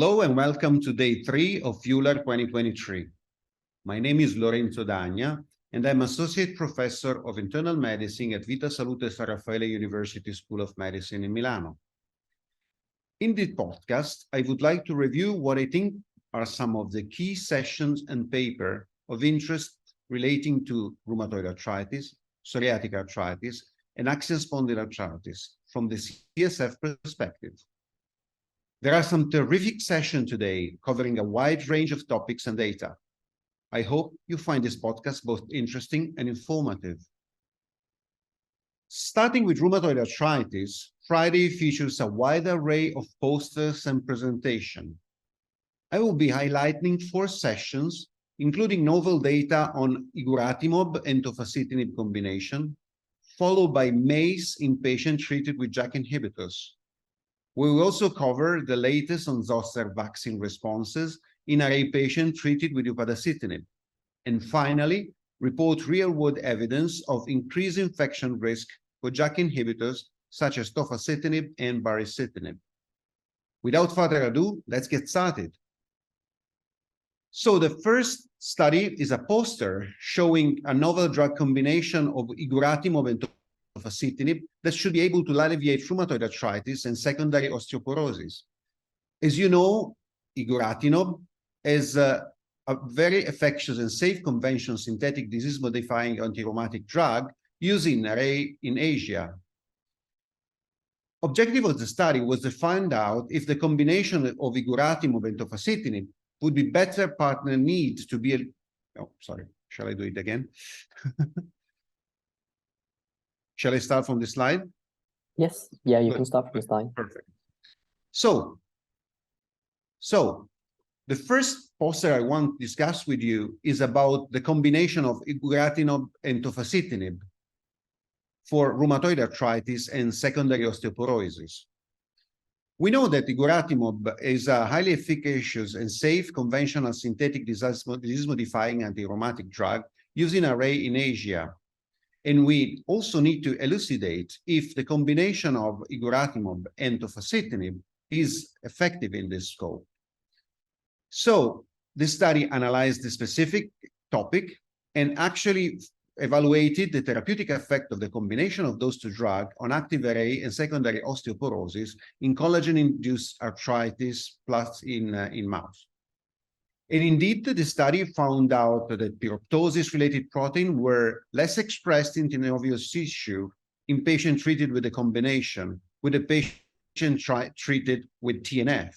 Hello and welcome to day 3 of EULAR 2023. My name is Lorenzo Dagna and I'm Associate Professor of Internal Medicine at Vita Salute San Raffaele University School of Medicine in Milano. In this podcast, I would like to review what I think are some of the key sessions and paper of interest relating to rheumatoid arthritis, psoriatic arthritis, and axial spondylitis from the CSF perspective. There are some terrific sessions today covering a wide range of topics and data. I hope you find this podcast both interesting and informative. Starting with rheumatoid arthritis, Friday features a wide array of posters and presentation. I will be highlighting 4 sessions, including novel data on iguratimab and tofacitinib combination, followed by MACE in patients treated with JAK inhibitors. We will also cover the latest on zoster vaccine responses in RA patients treated with upadacitinib. And finally, report real-world evidence of increased infection risk for JAK inhibitors such as tofacitinib and baricitinib. Without further ado, let's get started. So the first study is a poster showing a novel drug combination of iguratimab and tofacitinib that should be able to alleviate rheumatoid arthritis and secondary osteoporosis. As you know, iguratimab is a very effective and safe conventional synthetic disease-modifying anti-rheumatic drug used in RA in Asia. Objective of the study was to find out if the combination of iguratimab and tofacitinib would be better partner need to be shall I do it again? Shall I start from the slide? Yes, yeah, you can start from the slide. Perfect. So the first poster I want to discuss with you is about the combination of iguratimab and tofacitinib for rheumatoid arthritis and secondary osteoporosis. We know that iguratimab is a highly efficacious and safe conventional synthetic disease-modifying anti-rheumatic drug used in RA in Asia. And we also need to elucidate if the combination of iguratimab and tofacitinib is effective in this scope. So this study analyzed the specific topic and actually evaluated the therapeutic effect of the combination of those 2 drugs on active RA and secondary osteoporosis in collagen-induced arthritis plus in mouse. And indeed, the study found out that pyroptosis-related protein were less expressed in synovial tissue in patients treated with the combination, with the patient treated with TNF.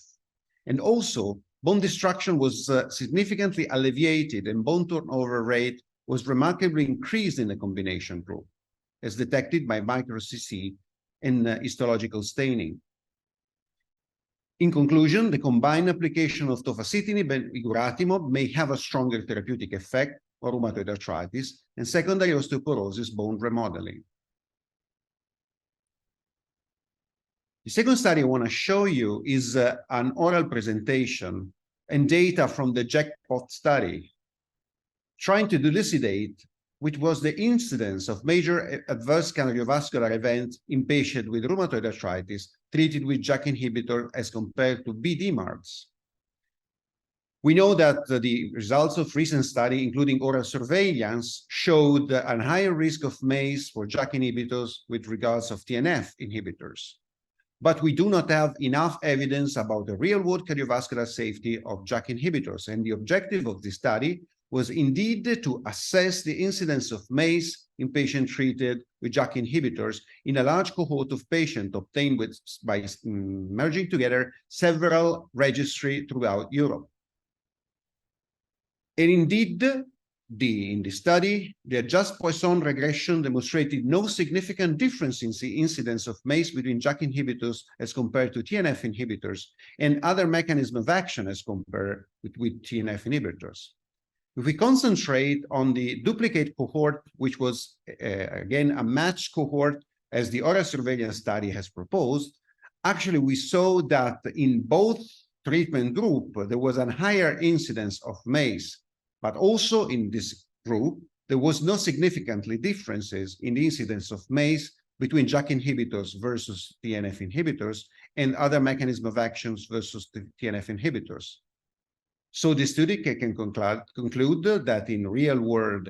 And also, bone destruction was significantly alleviated and bone turnover rate was remarkably increased in the combination group, as detected by micro-CC and histological staining. In conclusion, the combined application of tofacitinib and iguratimab may have a stronger therapeutic effect on rheumatoid arthritis and secondary osteoporosis bone remodeling. The second study I want to show you is an oral presentation and data from the jackpot study, trying to elucidate which was the incidence of major adverse cardiovascular events in patients with rheumatoid arthritis treated with JAK inhibitor as compared to BD-MARDs. We know that the results of recent study, including oral surveillance, showed a higher risk of MACE for JAK inhibitors with regards of TNF inhibitors. But we do not have enough evidence about the real-world cardiovascular safety of JAK inhibitors, and the objective of this study was indeed to assess the incidence of MACE in patients treated with JAK inhibitors in a large cohort of patients obtained by merging together several registries throughout Europe. And indeed, in the study, the adjusted Poisson regression demonstrated no significant difference in the incidence of MACE between JAK inhibitors as compared to TNF inhibitors and other mechanisms of action as compared with TNF inhibitors. If we concentrate on the duplicate cohort, which was, again, a matched cohort as the oral surveillance study has proposed, actually we saw that in both treatment group, there was a higher incidence of MACE, but also in this group, there was no significant differences in the incidence of MACE between JAK inhibitors versus TNF inhibitors and other mechanism of actions versus the TNF inhibitors. So the study can conclude that in real world,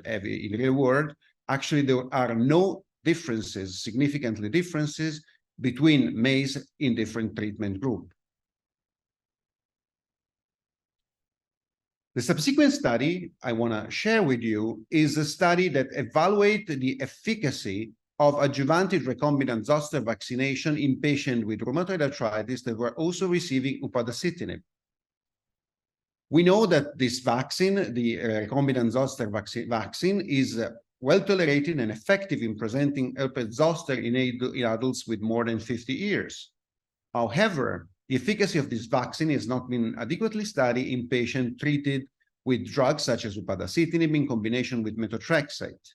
actually there are no differences, significantly differences between MACE in different treatment groups. The subsequent study I want to share with you is a study that evaluates the efficacy of adjuvanted recombinant zoster vaccination in patients with rheumatoid arthritis that were also receiving upadacitinib. We know that this vaccine, the recombinant zoster vaccine, is well tolerated and effective in presenting herpes zoster in adults with more than 50 years. However, the efficacy of this vaccine has not been adequately studied in patients treated with drugs such as upadacitinib in combination with methotrexate.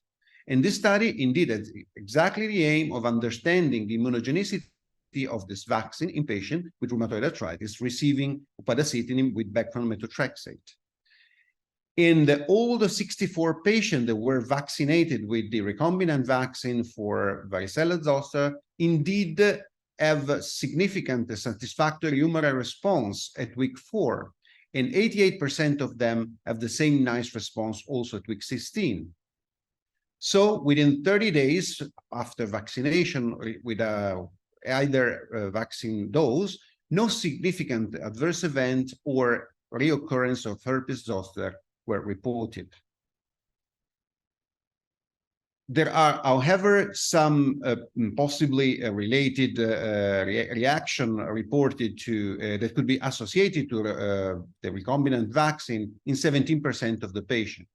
And this study indeed has exactly the aim of understanding the immunogenicity of this vaccine in patients with rheumatoid arthritis receiving upadacitinib with background methotrexate. In all the 64 patients that were vaccinated with the recombinant vaccine for varicella zoster, indeed have significant satisfactory humoral response at week 4, and 88% of them have the same nice response also at week 16. So within 30 days after vaccination with either vaccine dose, no significant adverse event or reoccurrence of herpes zoster were reported. There are, however, some possibly related reaction reported to that could be associated to the recombinant vaccine in 17% of the patients.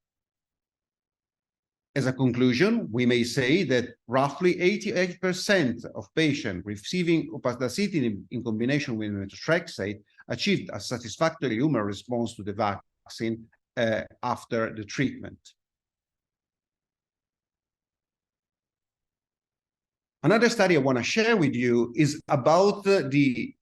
As a conclusion, we may say that roughly 88% of patients receiving upadacitinib in combination with methotrexate achieved a satisfactory humoral response to the vaccine after the treatment. Another study I want to share with you is about the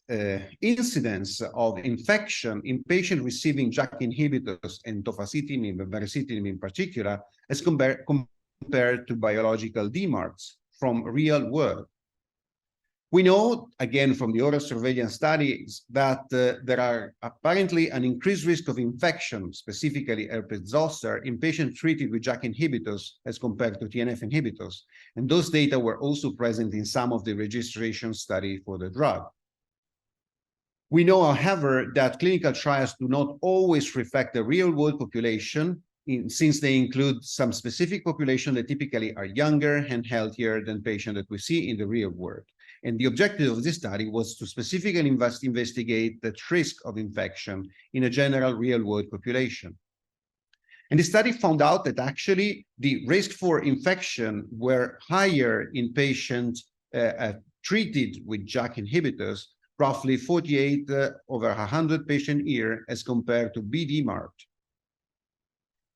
incidence of infection in patients receiving JAK inhibitors and tofacitinib and baricitinib in particular, as compared to biological DMARDs from real world. We know, again, from the oral surveillance studies that there are apparently an increased risk of infection, specifically herpes zoster, in patients treated with JAK inhibitors as compared to TNF inhibitors. And those data were also present in some of the registration study for the drug. We know, however, that clinical trials do not always reflect the real-world population, since they include some specific population that typically are younger and healthier than patients that we see in the real world. And the objective of this study was to specifically investigate the risk of infection in a general real-world population. And the study found out that actually the risk for infection were higher in patients treated with JAK inhibitors, roughly 48 over 100 patient year as compared to BD-MARD.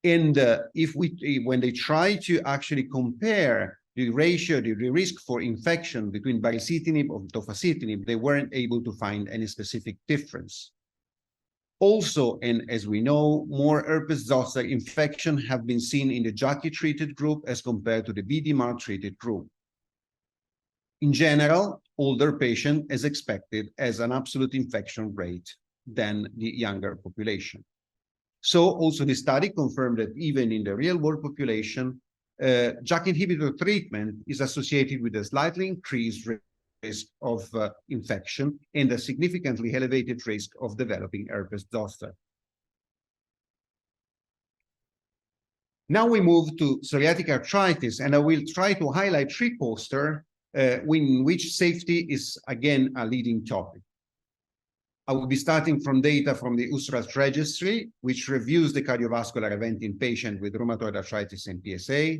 And when they try to actually compare the ratio, the risk for infection between baricitinib and tofacitinib, they weren't able to find any specific difference. Also, and as we know, more herpes zoster infection have been seen in the JAK-treated group as compared to the BD-MARD-treated group. In general, older patient, as expected, has an absolute infection rate than the younger population. So also the study confirmed that even in the real-world population, JAK inhibitor treatment is associated with a slightly increased risk of infection and a significantly elevated risk of developing herpes zoster. Now we move to psoriatic arthritis, and I will try to highlight 3 posters in which safety is, again, a leading topic. I will be starting from data from the USRAS registry, which reviews the cardiovascular event in patients with rheumatoid arthritis and PSA.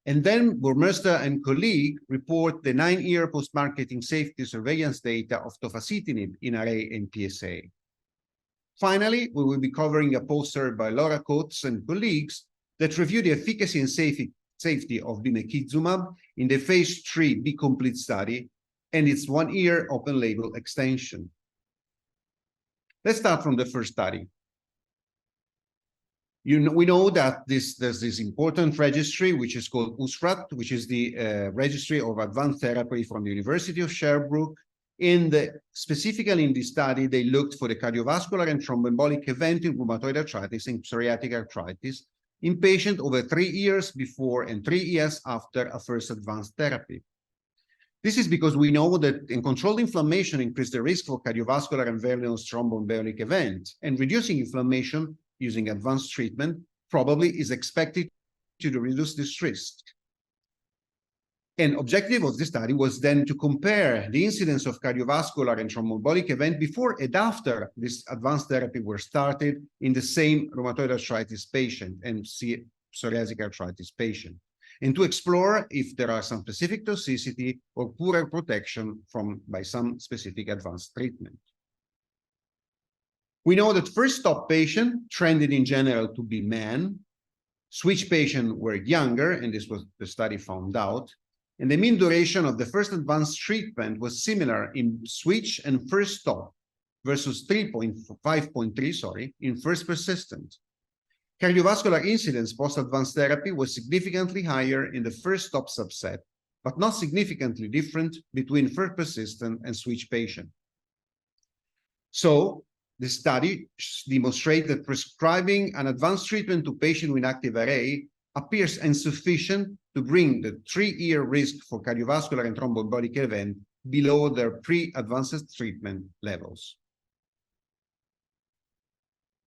And then Burmester and colleague report the 9-year post-marketing safety surveillance data of tofacitinib in RA and PSA. Finally, we will be covering a poster by Laura Coates and colleagues that review the efficacy and safety of bimekizumab in the phase 3 B-Complete study and its 1-year open-label extension. Let's start from the first study. We know that there's this important registry, which is called USRAT, which is the Registry of Advanced Therapy from the University of Sherbrooke. Specifically in this study, they looked for the cardiovascular and thromboembolic event in rheumatoid arthritis and psoriatic arthritis in patients over 3 years before and 3 years after a first advanced therapy. This is because we know that controlled inflammation increases the risk for cardiovascular and venous thromboembolic events, and reducing inflammation using advanced treatment probably is expected to reduce this risk. An objective of this study was then to compare the incidence of cardiovascular and thromboembolic event before and after this advanced therapy were started in the same rheumatoid arthritis patient and psoriatic arthritis patient, and to explore if there are some specific toxicity or poorer protection by some specific advanced treatment. We know that first stop patient trended in general to be men, switch patients were younger, and this was the study found out, and the mean duration of the first advanced treatment was similar in switch and first stop versus 5.3, in first persistent. Cardiovascular incidence post-advanced therapy was significantly higher in the first stop subset, but not significantly different between first persistent and switch patient. So, the study demonstrates that prescribing an advanced treatment to patients with active RA appears insufficient to bring the 3-year risk for cardiovascular and thromboembolic event below their pre-advanced treatment levels.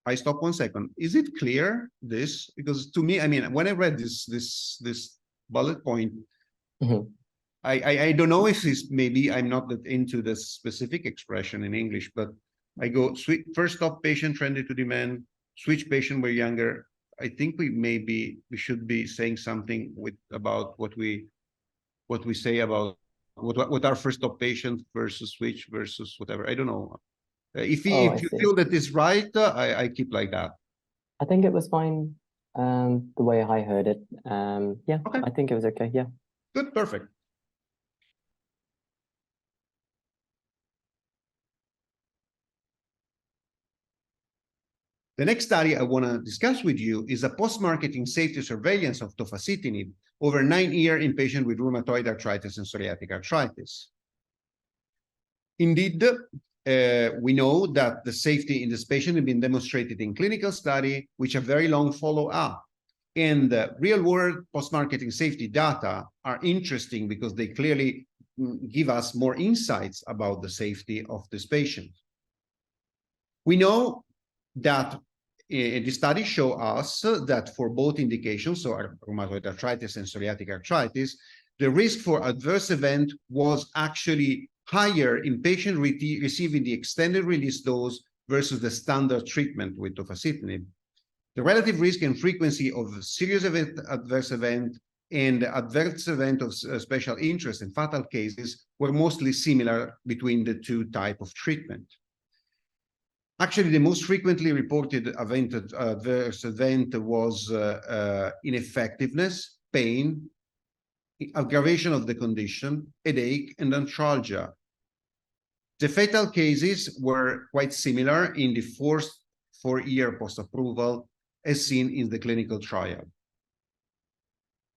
I stop 1 second. Is it clear, this? Because to me, I mean, when I read this bullet point, I don't know if it's, maybe I'm not that into the specific expression in English, but I go first stop patient trended to demand, switch patient were younger. I think we should be saying something about what we say about what our first stop patient versus switch versus whatever. I don't know. If you feel that is right, I keep like that. I think it was fine the way I heard it. Yeah, okay. I think it was okay. Yeah. Good, perfect. The next study I want to discuss with you is a post-marketing safety surveillance of tofacitinib over 9 years in patients with rheumatoid arthritis and psoriatic arthritis. Indeed, we know that the safety in this patient has been demonstrated in clinical study, which have very long follow-up. And real-world post-marketing safety data are interesting because they clearly give us more insights about the safety of this patient. We know that the study show us that for both indications, so rheumatoid arthritis and psoriatic arthritis, the risk for adverse event was actually higher in patients receiving the extended release dose versus the standard treatment with tofacitinib. The relative risk and frequency of serious adverse event and adverse event of special interest and fatal cases were mostly similar between the two types of treatment. Actually, the most frequently reported adverse event was ineffectiveness, pain, aggravation of the condition, headache, and arthralgia. The fatal cases were quite similar in the first 4-year post-approval as seen in the clinical trial.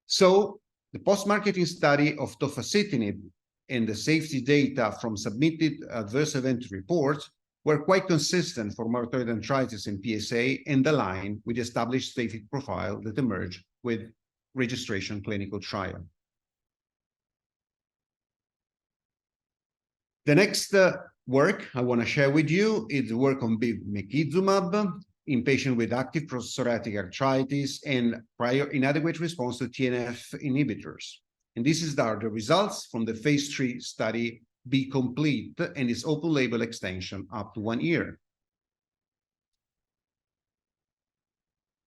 So, the post-marketing study of tofacitinib and the safety data from submitted adverse event reports were quite consistent for rheumatoid arthritis and PsA and aligned with the established safety profile that emerged with registration clinical trial. The next work I want to share with you is the work on bimekizumab in patients with active psoriatic arthritis and prior inadequate response to TNF inhibitors. And this is the results from the phase 3 study Be Complete and its open label extension up to 1 year.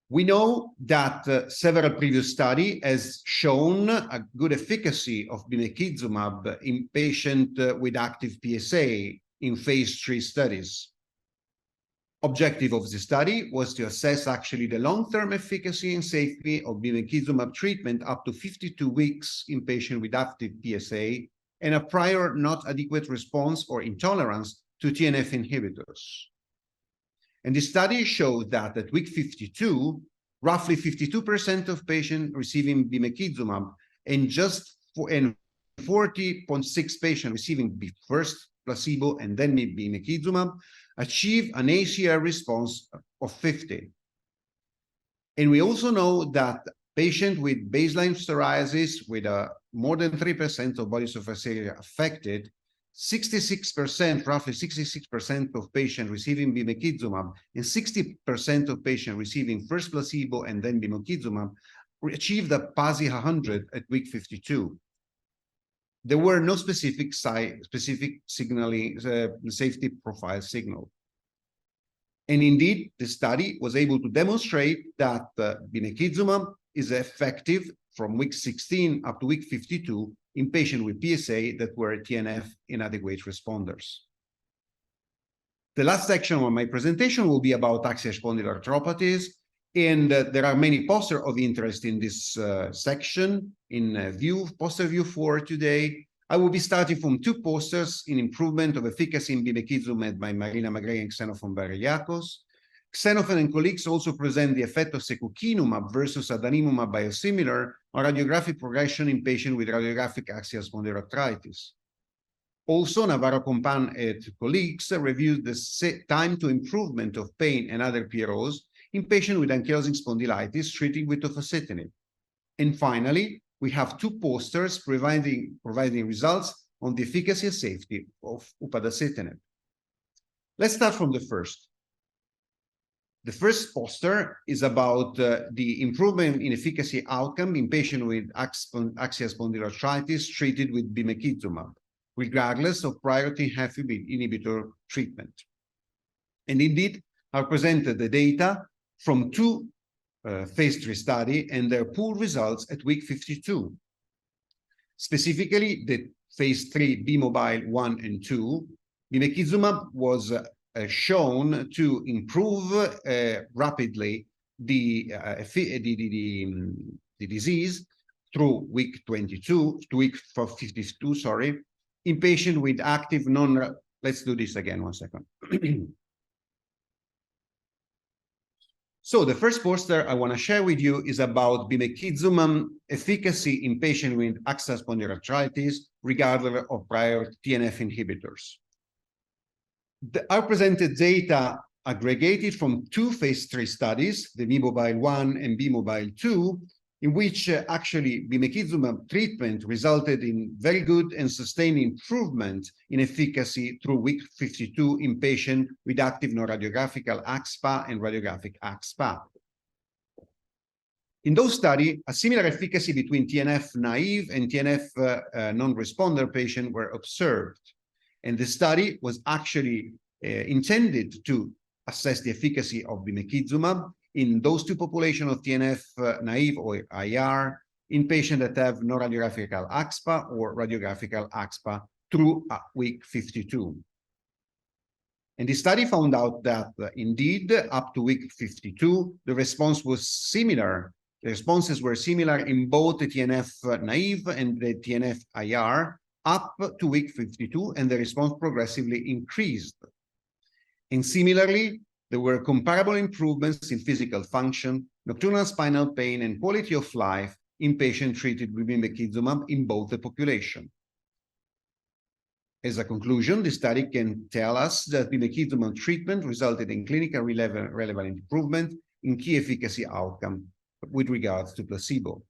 We know that several previous studies has shown a good efficacy of bimekizumab in patients with active PsA in phase 3 studies. Objective of the study was to assess actually the long-term efficacy and safety of bimekizumab treatment up to 52 weeks in patients with active PsA and a prior not adequate response or intolerance to TNF inhibitors. And the study showed that at week 52, roughly 52% of patients receiving bimekizumab and 40.6 patients receiving first placebo and then bimekizumab achieve an ACR response of 50. And we also know that patients with baseline psoriasis with more than 3% of body surface area affected, 66%, roughly 66% of patients receiving bimekizumab and 60% of patients receiving first placebo and then bimekizumab achieved a PASI 100 at week 52. There were no specific signaling safety profile signal. And indeed, the study was able to demonstrate that bimekizumab is effective from week 16 up to week 52 in patients with PSA that were TNF inadequate responders. The last section of my presentation will be about axial spondyloarthropathies, and there are many posters of interest in this section in poster view 4 today. I will be starting from 2 posters in improvement of efficacy in bimekizumab by Marina Magray and Xenophon Barriakos. Xenophon and colleagues also present the effect of secukinumab versus adalimumab biosimilar on radiographic progression in patients with radiographic axial spondyloarthritis. Also, Navarro Compan and colleagues reviewed the time to improvement of pain and other PROs in patients with ankylosing spondylitis treated with tofacitinib. And finally, we have 2 posters providing results on the efficacy and safety of upadacitinib. Let's start from the first. The first poster is about the improvement in efficacy outcome in patients with axial spondyloarthritis treated with bimekizumab, regardless of prior TNF inhibitor treatment. And indeed, I presented the data from 2 phase 3 studies and their pooled results at week 52. Specifically, the phase 3 B-Mobile 1 and 2, bimekizumab was shown to improve rapidly the disease through week 22 to week 52, sorry, in patients with active let's do this again, 1 second. So the first poster I want to share with you is about bimekizumab efficacy in patients with axial spondyloarthritis, regardless of prior TNF inhibitors. Our presented data aggregated from 2 phase 3 studies, the B-Mobile 1 and B-Mobile 2, in which actually bimekizumab treatment resulted in very good and sustained improvement in efficacy through week 52 in patients with active non-radiographic axSpA and radiographic axSpA. In those studies, a similar efficacy between TNF naive and TNF non-responder patients were observed. And the study was actually intended to assess the efficacy of bimekizumab in those 2 populations of TNF naive or IR in patients that have no radiographic axSpA or radiographic axSpA through week 52. And the study found out that indeed, up to week 52, the response was similar. The responses were similar in both the TNF naive and the TNF IR up to week 52, and the response progressively increased. And similarly, there were comparable improvements in physical function, nocturnal spinal pain, and quality of life in patients treated with bimekizumab in both the population. As a conclusion, the study can tell us that bimekizumab treatment resulted in clinically relevant improvement in key efficacy outcome with regards to placebo.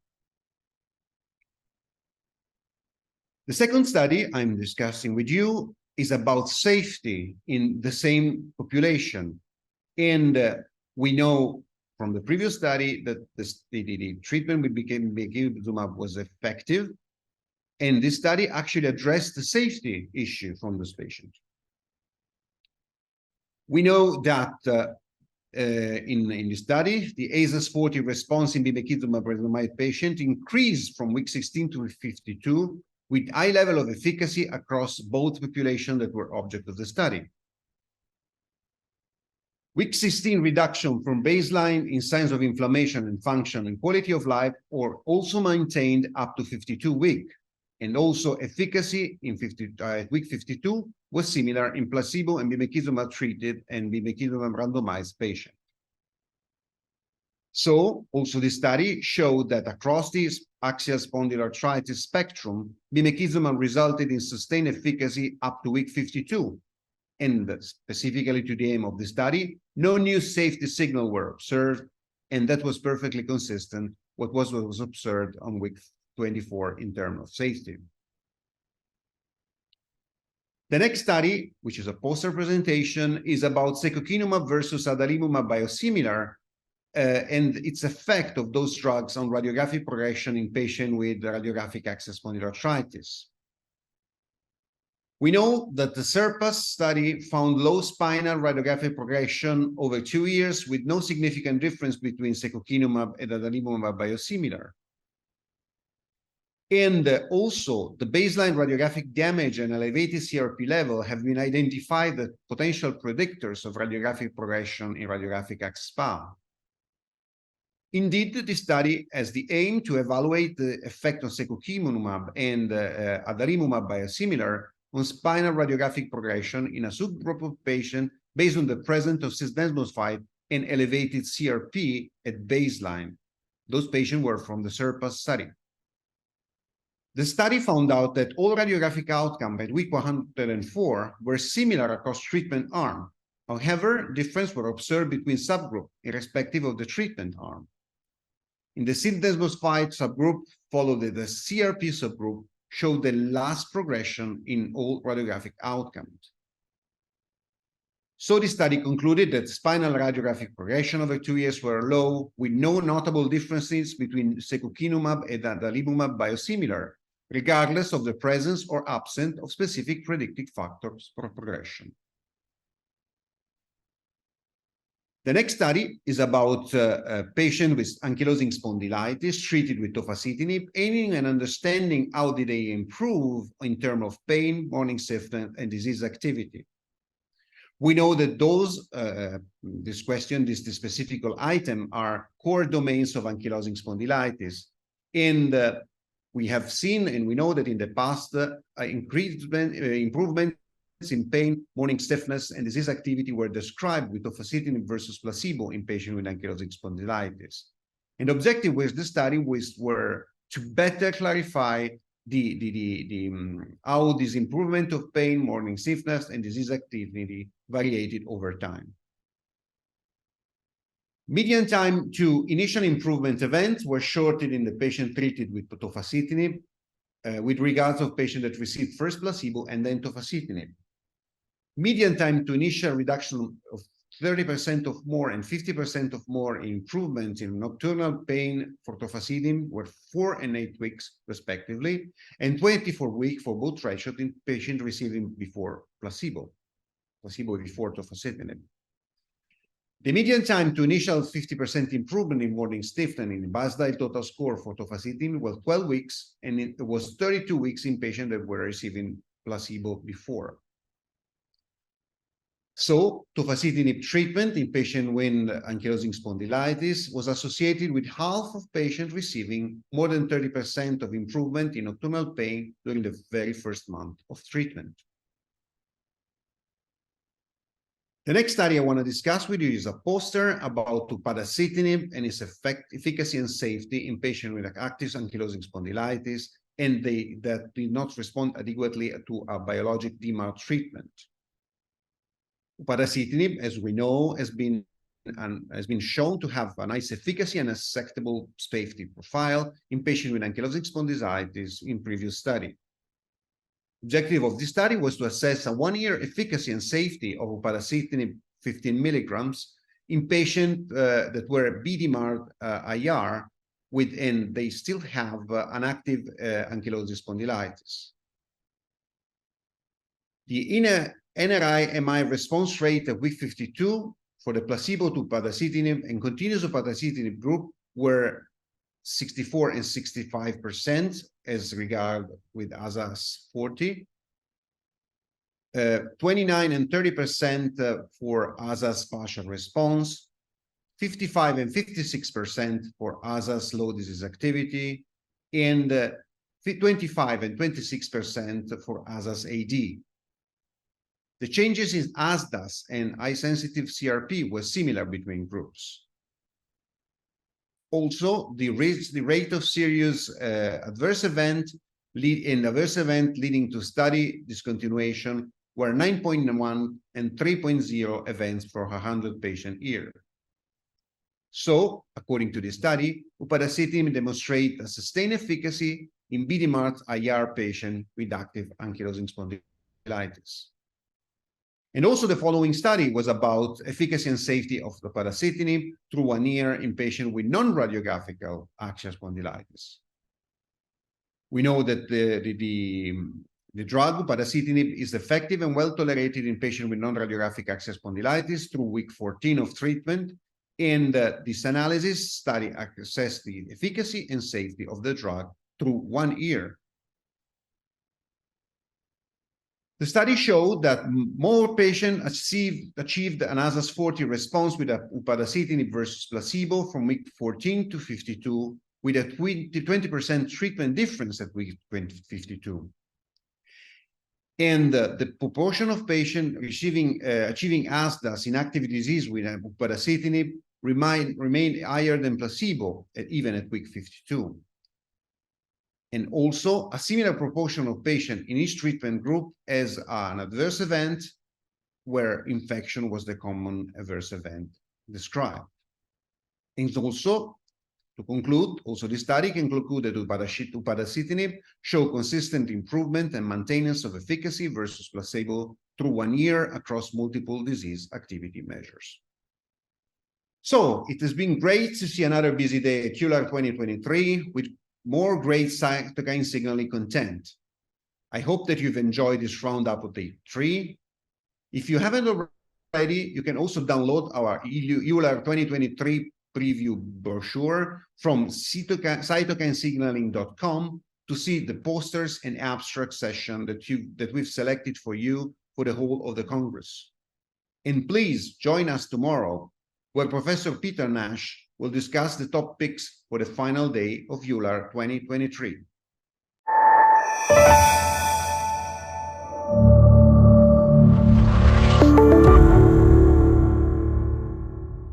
The second study I'm discussing with you is about safety in the same population. And we know from the previous study that the treatment with bimekizumab was effective. And this study actually addressed the safety issue from this patient. We know that in the study, the ASAS-40 response in bimekizumab rheumatoid patient increased from week 16 to week 52 with high level of efficacy across both populations that were object of the study. Week 16 reduction from baseline in signs of inflammation and function and quality of life were also maintained up to 52 weeks. And also efficacy in week 52 was similar in placebo and bimekizumab treated and bimekizumab randomized patients. So also this study showed that across this axial spondyloarthritis spectrum, bimekizumab resulted in sustained efficacy up to week 52. And specifically to the aim of the study, no new safety signal were observed, and that was perfectly consistent with what was observed on week 24 in terms of safety. The next study, which is a poster presentation, is about secukinumab versus adalimumab biosimilar and its effect of those drugs on radiographic progression in patients with radiographic axial spondyloarthritis. We know that the SURPASS study found low spinal radiographic progression over 2 years with no significant difference between secukinumab and adalimumab biosimilar. And also, the baseline radiographic damage and elevated CRP level have been identified as potential predictors of radiographic progression in radiographic axis SPA. Indeed, this study has the aim to evaluate the effect of secukinumab and adalimumab biosimilar on spinal radiographic progression in a subgroup of patients based on the presence of cis-desmosphide and elevated CRP at baseline. Those patients were from the SURPASS study. The study found out that all radiographic outcomes at week 104 were similar across treatment arm. However, differences were observed between subgroups irrespective of the treatment arm. In the cis-desmosphide subgroup, followed the CRP subgroup, showed the last progression in all radiographic outcomes. So the study concluded that spinal radiographic progression over 2 years were low, with no notable differences between secukinumab and adalimumab biosimilar, regardless of the presence or absence of specific predictive factors for progression. The next study is about a patient with ankylosing spondylitis treated with tofacitinib, aiming at understanding how did they improve in terms of pain, morning stiffness, and disease activity. We know that those, this specific item are core domains of ankylosing spondylitis. And we have seen and we know that in the past, improvements in pain, morning stiffness, and disease activity were described with tofacitinib versus placebo in patients with ankylosing spondylitis. And the objective with the study were to better clarify how this improvement of pain, morning stiffness, and disease activity variated over time. Median time to initial improvement events were shortened in the patient treated with tofacitinib with regards of patients that received first placebo and then tofacitinib. Median time to initial reduction of 30% of more and 50% of more improvement in nocturnal pain for tofacitinib were 4 and 8 weeks, respectively, and 24 weeks for both thresholds in patients receiving before placebo before tofacitinib. The median time to initial 50% improvement in morning stiffness in the Basdale total score for tofacitinib was 12 weeks, and it was 32 weeks in patients that were receiving placebo before. So, tofacitinib treatment in patients with ankylosing spondylitis was associated with half of patients receiving more than 30% of improvement in nocturnal pain during the very first month of treatment. The next study I want to discuss with you is a poster about paracetamine and its efficacy and safety in patients with active ankylosing spondylitis and that did not respond adequately to a biologic DMARD treatment. Paracetamine, as we know, has been shown to have a nice efficacy and acceptable safety profile in patients with ankylosing spondylitis in previous study. Objective of this study was to assess a 1-year efficacy and safety of paracetamine 15 milligrams in patients that were BDMARD IR and they still have an active ankylosing spondylitis. The NRI-MI response rate at week 52 for the placebo to paracetamine and continuous paracetamine group were 64 and 65% as regard with ASAS 40, 29 and 30% for ASAS partial response, 55 and 56% for ASAS low disease activity, and 25 and 26% for ASAS AD. The changes in ASDAS and eye-sensitive CRP were similar between groups. Also, the rate of serious adverse event leading to study discontinuation were 9.1 and 3.0 events per 100 patient year. So, according to the study, upadacitinib demonstrated a sustained efficacy in BD-marked IR patient with active ankylosing spondylitis. And also the following study was about efficacy and safety of the upadacitinib through 1 year in patients with non-radiographic axial spondylitis. We know that the drug upadacitinib is effective and well tolerated in patients with non-radiographic axial spondylitis through week 14 of treatment. And this analysis study assessed the efficacy and safety of the drug through 1 year. The study showed that more patients achieved an ASAS-40 response with upadacitinib versus placebo from week 14 to 52, with a 20% treatment difference at week 52. And the proportion of patients achieving ASDAS in active disease with upadacitinib remained higher than placebo, even at week 52. And also, a similar proportion of patients in each treatment group has an adverse event where infection was the common adverse event described. And also, to conclude, also the study can conclude that upadacitinib show consistent improvement and maintenance of efficacy versus placebo through 1 year across multiple disease activity measures. So it has been great to see another busy day at EULAR 2023 with more great cytokine signaling content. I hope that you've enjoyed this roundup of day 3. If you haven't already, you can also download our EULAR 2023 preview brochure from cytokinesignaling.com to see the posters and abstract session that we've selected for you for the whole of the Congress. And please join us tomorrow, where Professor Peter Nash will discuss the top picks for the final day of EULAR 2023.